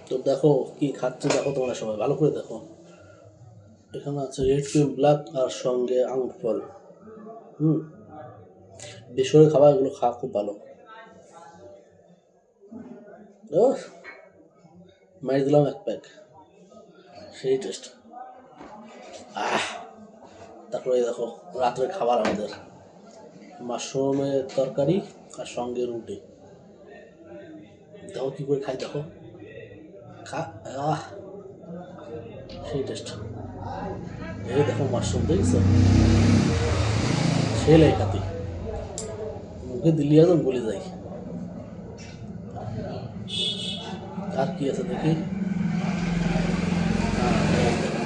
তো দেখো কি খাচ্ছে, দেখো তোমরা সবাই ভালো করে দেখো। এখানে আছে রেড ক্রিম ব্ল্যাক আর সঙ্গে আঙুর ফল। হুম, বেশি করে খাবার, এগুলো খাওয়া খুব ভালো। ও, মারি দিলাম এক প্যাক, সেই টেস্ট। তারপরে দেখো রাত্রের খাবার আমাদের মাশরুমের তরকারি আর সঙ্গে রুটি। দেখো কি করে খাই, দেখো খা। আহ, সেই টেস্ট। এই দেখো মাশরুম দেখছো, সেই লাই খাতি, মুখে দিলি একদম গলে যায়। আর কি আছে দেখি,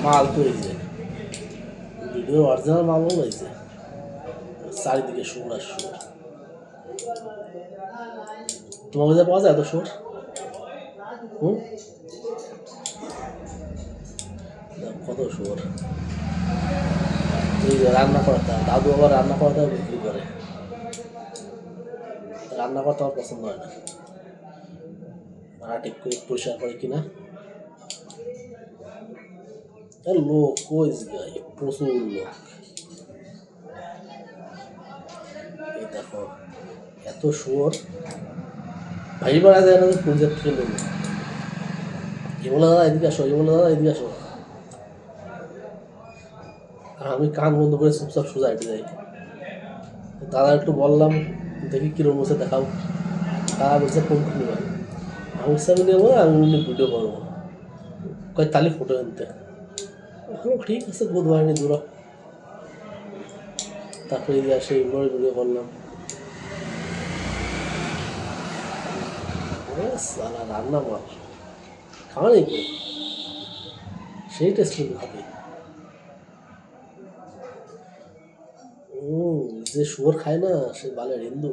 মাল তো এই যে ভিডিও অরিজিনাল মালও রয়েছে, চারিদিকে সুর আর সুর। তোমার কাছে পাওয়া যায় এত সুর? হুম, কত সুর। এই যে রান্না করাটা, দাদু আবার রান্না করাটাও বিক্রি করে। রান্না করতে আমার পছন্দ হয় না, আর ঠিক করে পরিষ্কার করে কিনা। লোক কই যায়, প্রচুর লোক। এই দেখো এত সুর, ভাই বেড়া যায় না যে পূজার থেকে লোক। এ বলে দাদা এদিকে আসো, এ বলে দাদা এদিকে আসো। আর আমি কান বন্ধ করে চুপচাপ সোজা হেঁটে যাই। দাদা একটু বললাম দেখি কিরম বসে দেখাও, দাদা বলছে কোনটা নেবেন। আমি বলছি আমি নেবো, আমি এমনি ভিডিও করবো। কয় তালি ফটো আনতে। ঠিক আছে, বোধ হয়নি দূর। তারপরে এই আসে এগুলোর ভিডিও করলাম। সালা রান্না মাল খাওয়া নেই কেউ, সেই টেস্ট কিন্তু খাবে। যে শুয়োর খায় না সে বালের হিন্দু।